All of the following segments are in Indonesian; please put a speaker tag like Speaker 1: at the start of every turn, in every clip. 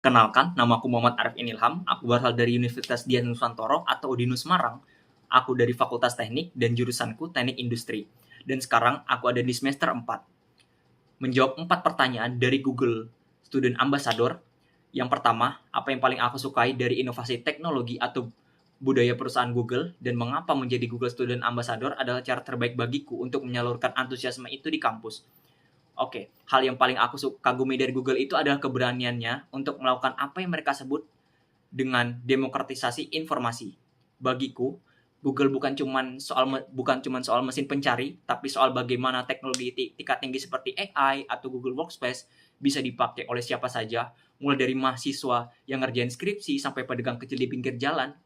Speaker 1: Kenalkan, namaku Muhammad Arifin Ilham. Aku berasal dari Universitas Dian Nusantoro atau UDINU Semarang. Aku dari Fakultas Teknik dan jurusanku Teknik Industri. Dan sekarang aku ada di semester 4. Menjawab 4 pertanyaan dari Google Student Ambassador. Yang pertama, apa yang paling aku sukai dari inovasi teknologi atau budaya perusahaan Google dan mengapa menjadi Google Student Ambassador adalah cara terbaik bagiku untuk menyalurkan antusiasme itu di kampus. Oke, hal yang paling aku kagumi dari Google itu adalah keberaniannya untuk melakukan apa yang mereka sebut dengan demokratisasi informasi. Bagiku, Google bukan cuman soal mesin pencari, tapi soal bagaimana teknologi tingkat tinggi seperti AI atau Google Workspace bisa dipakai oleh siapa saja, mulai dari mahasiswa yang ngerjain skripsi sampai pedagang kecil di pinggir jalan.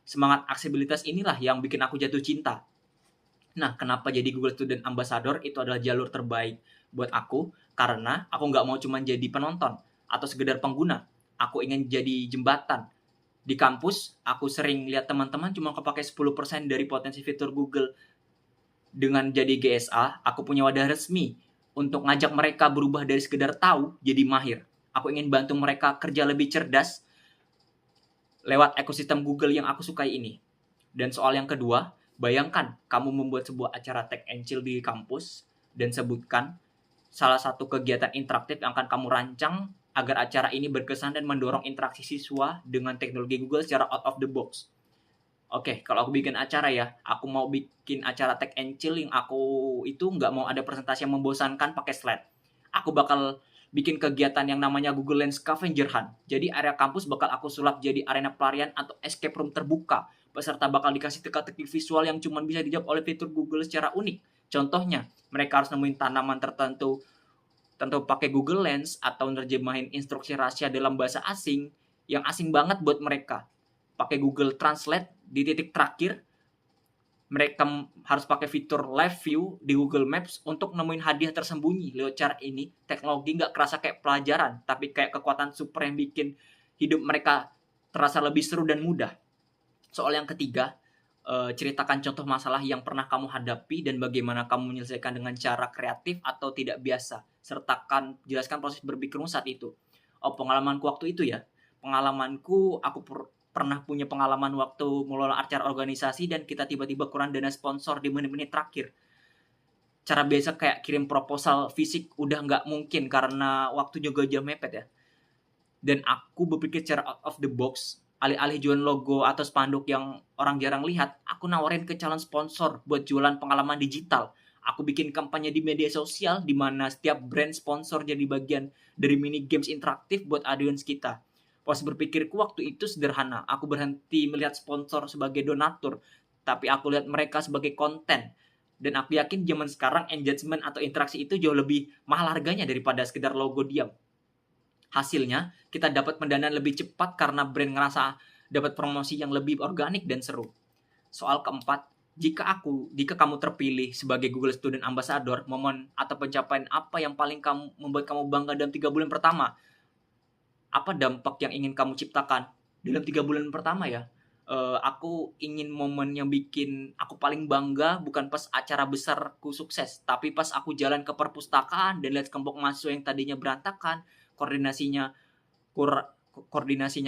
Speaker 1: Semangat aksesibilitas inilah yang bikin aku jatuh cinta. Nah, kenapa jadi Google Student Ambassador itu adalah jalur terbaik buat aku? Karena aku nggak mau cuma jadi penonton atau sekedar pengguna. Aku ingin jadi jembatan. Di kampus, aku sering lihat teman-teman cuma kepake 10% dari potensi fitur Google. Dengan jadi GSA, aku punya wadah resmi untuk ngajak mereka berubah dari sekedar tahu jadi mahir. Aku ingin bantu mereka kerja lebih cerdas lewat ekosistem Google yang aku sukai ini. Dan soal yang kedua, bayangkan kamu membuat sebuah acara Tech and Chill di kampus dan sebutkan salah satu kegiatan interaktif yang akan kamu rancang agar acara ini berkesan dan mendorong interaksi siswa dengan teknologi Google secara out of the box. Oke, kalau aku bikin acara ya, aku mau bikin acara Tech and Chill yang aku itu nggak mau ada presentasi yang membosankan pakai slide. Aku bakal bikin kegiatan yang namanya Google Lens Scavenger Hunt. Jadi area kampus bakal aku sulap jadi arena pelarian atau escape room terbuka. Peserta bakal dikasih teka-teki visual yang cuma bisa dijawab oleh fitur Google secara unik. Contohnya, mereka harus nemuin tanaman tertentu tentu pakai Google Lens atau nerjemahin instruksi rahasia dalam bahasa asing yang asing banget buat mereka. Pakai Google Translate di titik terakhir, mereka harus pakai fitur live view di Google Maps untuk nemuin hadiah tersembunyi. Lewat cara ini, teknologi nggak kerasa kayak pelajaran, tapi kayak kekuatan super yang bikin hidup mereka terasa lebih seru dan mudah. Soal yang ketiga, ceritakan contoh masalah yang pernah kamu hadapi dan bagaimana kamu menyelesaikan dengan cara kreatif atau tidak biasa. Jelaskan proses berpikirmu saat itu. Oh, pengalamanku waktu itu ya. Aku pernah punya pengalaman waktu mengelola acara organisasi dan kita tiba-tiba kurang dana sponsor di menit-menit terakhir. Cara biasa kayak kirim proposal fisik udah nggak mungkin karena waktu juga jam mepet ya. Dan aku berpikir secara out of the box, alih-alih jualan logo atau spanduk yang orang jarang lihat, aku nawarin ke calon sponsor buat jualan pengalaman digital. Aku bikin kampanye di media sosial di mana setiap brand sponsor jadi bagian dari mini games interaktif buat audiens kita. Proses berpikirku waktu itu sederhana. Aku berhenti melihat sponsor sebagai donatur, tapi aku lihat mereka sebagai konten. Dan aku yakin zaman sekarang engagement atau interaksi itu jauh lebih mahal harganya daripada sekedar logo diam. Hasilnya, kita dapat pendanaan lebih cepat karena brand ngerasa dapat promosi yang lebih organik dan seru. Soal keempat, jika kamu terpilih sebagai Google Student Ambassador, momen atau pencapaian apa yang paling membuat kamu bangga dalam 3 bulan pertama? Apa dampak yang ingin kamu ciptakan dalam 3 bulan pertama ya? Aku ingin momen yang bikin aku paling bangga bukan pas acara besarku sukses, tapi pas aku jalan ke perpustakaan dan lihat kelompok mahasiswa yang tadinya berantakan, koordinasinya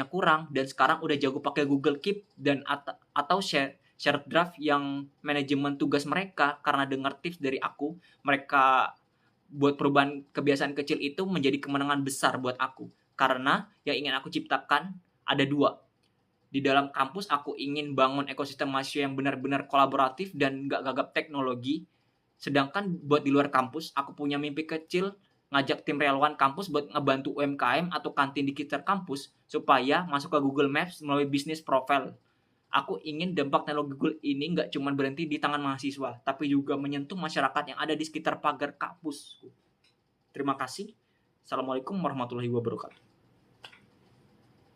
Speaker 1: kurang dan sekarang udah jago pakai Google Keep dan atau shared draft yang manajemen tugas mereka. Karena dengar tips dari aku, mereka buat perubahan kebiasaan kecil itu menjadi kemenangan besar buat aku. Karena yang ingin aku ciptakan ada 2. Di dalam kampus aku ingin bangun ekosistem mahasiswa yang benar-benar kolaboratif dan gak gagap teknologi. Sedangkan buat di luar kampus, aku punya mimpi kecil ngajak tim relawan kampus buat ngebantu UMKM atau kantin di sekitar kampus supaya masuk ke Google Maps melalui bisnis profile. Aku ingin dampak teknologi Google ini nggak cuma berhenti di tangan mahasiswa, tapi juga menyentuh masyarakat yang ada di sekitar pagar kampus. Terima kasih. Assalamualaikum warahmatullahi wabarakatuh.